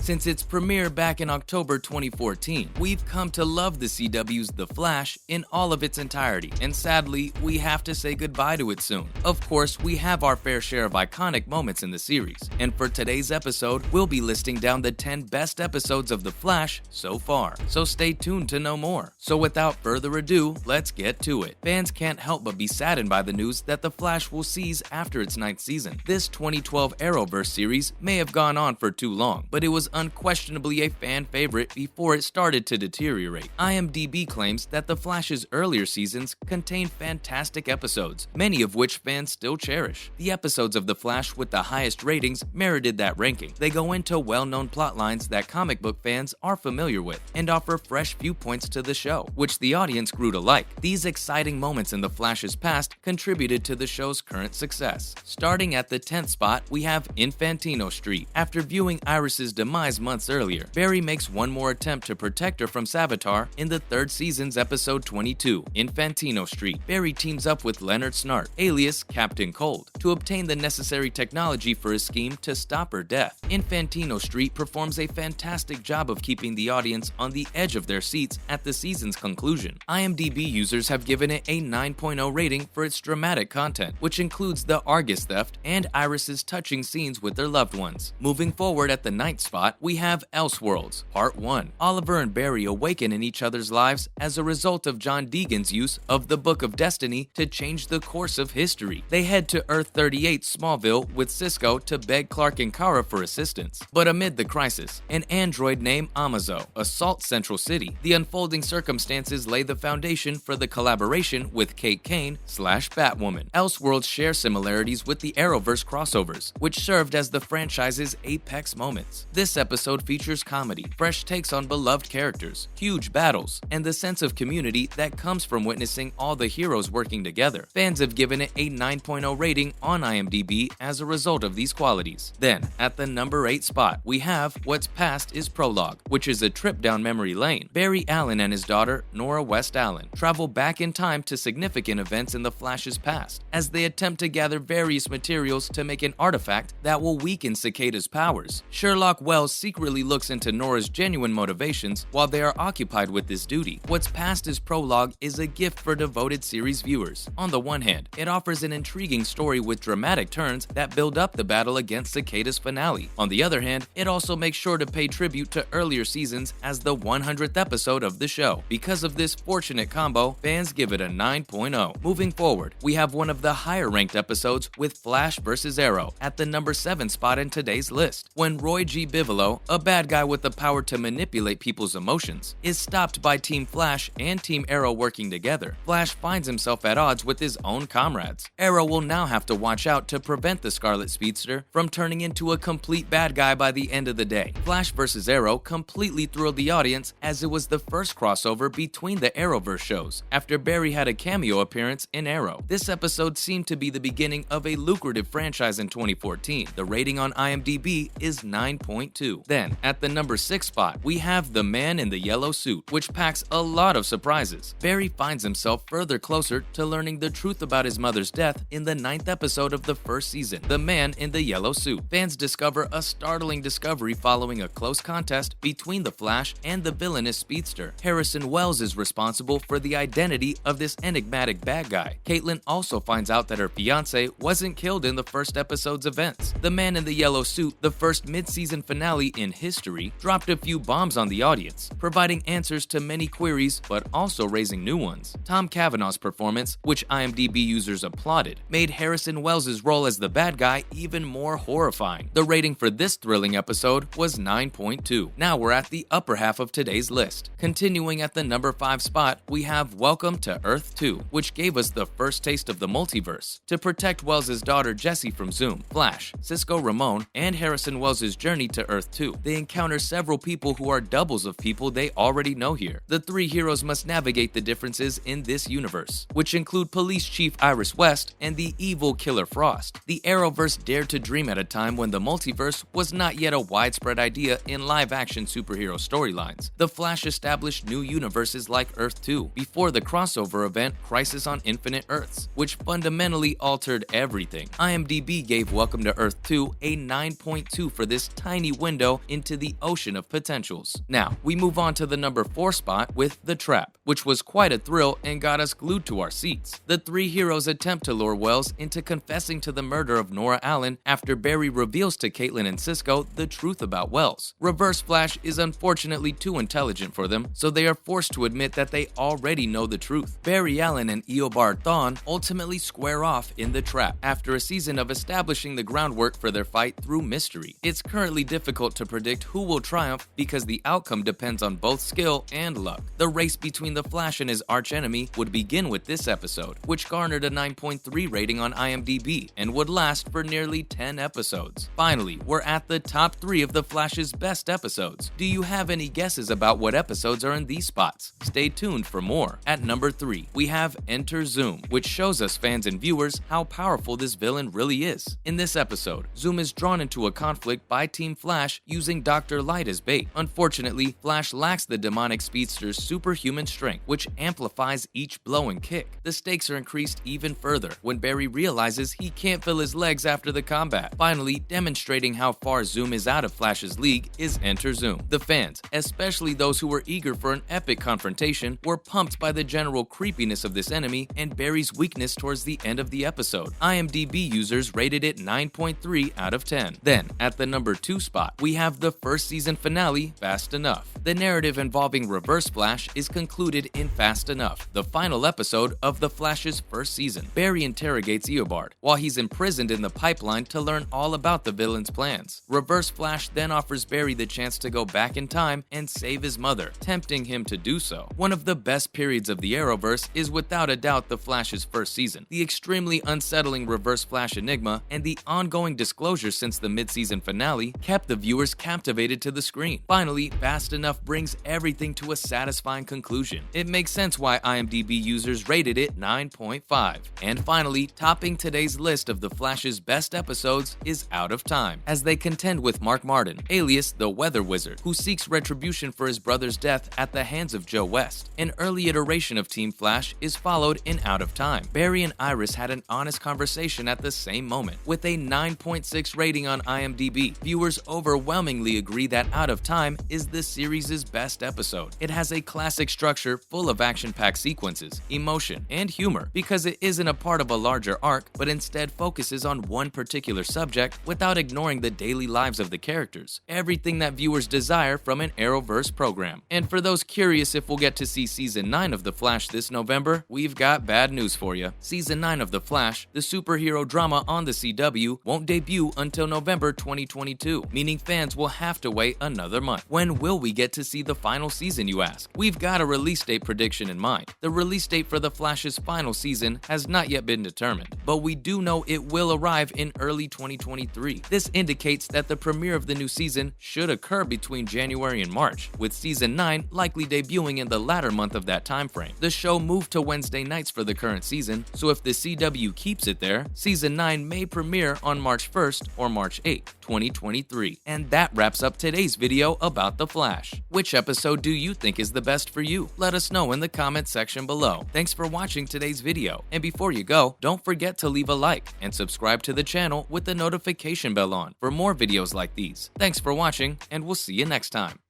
Since its premiere back in October 2014, we've come to love the CW's The Flash in all of its entirety, and sadly, we have to say goodbye to it soon. Of course, we have our fair share of iconic moments in the series, and for today's episode, we'll be listing down the 10 best episodes of The Flash so far, so stay tuned to know more. So without further ado, let's get to it. Fans can't help but be saddened by the news that The Flash will cease after its 9th season. This 2012 Arrowverse series may have gone on for too long, but it was unquestionably a fan favorite before it started to deteriorate. IMDb claims that The Flash's earlier seasons contained fantastic episodes, many of which fans still cherish. The episodes of The Flash with the highest ratings merited that ranking. They go into well-known plot lines that comic book fans are familiar with and offer fresh viewpoints to the show, which the audience grew to like. These exciting moments in The Flash's past contributed to the show's current success. Starting at the 10th spot, we have Infantino Street. After viewing Iris's demise months earlier, Barry makes one more attempt to protect her from Savitar in the 3rd season's episode 22, Infantino Street. Barry teams up with Leonard Snart, alias Captain Cold, to obtain the necessary technology for his scheme to stop her death. Infantino Street performs a fantastic job of keeping the audience on the edge of their seats at the season's conclusion. IMDb users have given it a 9.0 rating for its dramatic content, which includes the Argus theft and Iris's touching scenes with their loved ones. Moving forward at the 9th spot, we have Elseworlds, Part 1. Oliver and Barry awaken in each other's lives as a result of John Deegan's use of the Book of Destiny to change the course of history. They head to Earth 38 Smallville with Cisco to beg Clark and Kara for assistance. But amid the crisis, an android named Amazo assaults Central City. The unfolding circumstances lay the foundation for the collaboration with Kate Kane/Batwoman. Elseworlds share similarities with the Arrowverse crossovers, which served as the franchise's apex moments. This episode features comedy, fresh takes on beloved characters, huge battles, and the sense of community that comes from witnessing all the heroes working together. Fans have given it a 9.0 rating on IMDb as a result of these qualities. Then, at the number 8 spot, we have What's Past is Prologue, which is a trip down memory lane. Barry Allen and his daughter, Nora West Allen, travel back in time to significant events in the Flash's past, as they attempt to gather various materials to make an artifact that will weaken Cicada's powers. Sherlock Wells secretly looks into Nora's genuine motivations while they are occupied with this duty. What's Past is Prologue is a gift for devoted series viewers. On the one hand, it offers an intriguing story with dramatic turns that build up the battle against Cicada's finale. On the other hand, it also makes sure to pay tribute to earlier seasons as the 100th episode of the show. Because of this fortunate combo, fans give it a 9.0. Moving forward, we have one of the higher ranked episodes with Flash vs. Arrow at the number 7 spot in today's list. When Roy G. Bigelow, a bad guy with the power to manipulate people's emotions, is stopped by Team Flash and Team Arrow working together, Flash finds himself at odds with his own comrades. Arrow will now have to watch out to prevent the Scarlet Speedster from turning into a complete bad guy by the end of the day. Flash vs. Arrow completely thrilled the audience as it was the first crossover between the Arrowverse shows, after Barry had a cameo appearance in Arrow. This episode seemed to be the beginning of a lucrative franchise in 2014. The rating on IMDb is 9.2. Then, at the number 6 spot, we have The Man in the Yellow Suit, which packs a lot of surprises. Barry finds himself further closer to learning the truth about his mother's death in the 9th episode of the 1st season, The Man in the Yellow Suit. Fans discover a startling discovery following a close contest between the Flash and the villainous speedster. Harrison Wells is responsible for the identity of this enigmatic bad guy. Caitlin also finds out that her fiancé wasn't killed in the first episode's events. The Man in the Yellow Suit, the first mid-season finale in history, dropped a few bombs on the audience, providing answers to many queries but also raising new ones. Tom Cavanaugh's performance, which IMDb users applauded, made Harrison Wells' role as the bad guy even more horrifying. The rating for this thrilling episode was 9.2. Now we're at the upper half of today's list. Continuing at the number 5 spot, we have Welcome to Earth 2, which gave us the first taste of the multiverse. To protect Wells' daughter Jessie from Zoom, Flash, Cisco Ramon, and Harrison Wells' journey to Earth 2, they encounter several people who are doubles of people they already know here. The three heroes must navigate the differences in this universe, which include Police Chief Iris West and the evil Killer Frost. The Arrowverse dared to dream at a time when the multiverse was not yet a widespread idea in live-action superhero storylines. The Flash established new universes like Earth 2 before the crossover event Crisis on Infinite Earths, which fundamentally altered everything. IMDb gave Welcome to Earth 2 a 9.2 for this tiny window window into the ocean of potentials. Now, we move on to the number 4 spot with The Trap, which was quite a thrill and got us glued to our seats. The three heroes attempt to lure Wells into confessing to the murder of Nora Allen after Barry reveals to Caitlin and Cisco the truth about Wells. Reverse Flash is unfortunately too intelligent for them, so they are forced to admit that they already know the truth. Barry Allen and Eobard Thawne ultimately square off in The Trap after a season of establishing the groundwork for their fight through mystery. It's currently difficult to predict who will triumph because the outcome depends on both skill and luck. The race between the Flash and his archenemy would begin with this episode, which garnered a 9.3 rating on IMDb and would last for nearly 10 episodes. Finally, we're at the top 3 of the Flash's best episodes. Do you have any guesses about what episodes are in these spots? Stay tuned for more. At number 3, we have Enter Zoom, which shows us fans and viewers how powerful this villain really is. In this episode, Zoom is drawn into a conflict by Team Flash using Dr. Light as bait. Unfortunately, Flash lacks the demonic speedster's superhuman strength, which amplifies each blow and kick. The stakes are increased even further when Barry realizes he can't feel his legs after the combat. Finally, demonstrating how far Zoom is out of Flash's league is Enter Zoom. The fans, especially those who were eager for an epic confrontation, were pumped by the general creepiness of this enemy and Barry's weakness towards the end of the episode. IMDb users rated it 9.3 out of 10. Then, at the number 2 spot, we have the first season finale, Fast Enough. The narrative involving Reverse Flash is concluded in Fast Enough, the final episode of the Flash's first season. Barry interrogates Eobard while he's imprisoned in the pipeline to learn all about the villain's plans. Reverse Flash then offers Barry the chance to go back in time and save his mother, tempting him to do so. One of the best periods of the Arrowverse is without a doubt the Flash's first season. The extremely unsettling Reverse Flash enigma and the ongoing disclosure since the mid-season finale kept the viewers captivated to the screen. Finally, Fast Enough brings everything to a satisfying conclusion. It makes sense why IMDb users rated it 9.5. And finally, topping today's list of the Flash's best episodes is Out of Time, as they contend with Mark Martin, alias the Weather Wizard, who seeks retribution for his brother's death at the hands of Joe West. An early iteration of Team Flash is followed in Out of Time. Barry and Iris had an honest conversation at the same moment. With a 9.6 rating on IMDb, viewers overwhelmingly agree that Out of Time is the series' best episode. It has a classic structure full of action-packed sequences, emotion, and humor because it isn't a part of a larger arc, but instead focuses on one particular subject without ignoring the daily lives of the characters. Everything that viewers desire from an Arrowverse program. And for those curious if we'll get to see Season 9 of The Flash this November, we've got bad news for you. Season 9 of The Flash, the superhero drama on the CW, won't debut until November 2022, meaning fans will have to wait another month. When will we get to see the final season, you ask? We've got a release date prediction in mind. The release date for The Flash's final season has not yet been determined, but we do know it will arrive in early 2023. This indicates that the premiere of the new season should occur between January and March, with Season 9 likely debuting in the latter month of that time frame. The show moved to Wednesday nights for the current season, so if the CW keeps it there, Season 9 may premiere on March 1st or March 8th, 2023. And that wraps up today's video about The Flash. Which episode do you think is the best for you? Let us know in the comment section below. Thanks for watching today's video, and before you go, don't forget to leave a like and subscribe to the channel with the notification bell on for more videos like these. Thanks for watching, and we'll see you next time.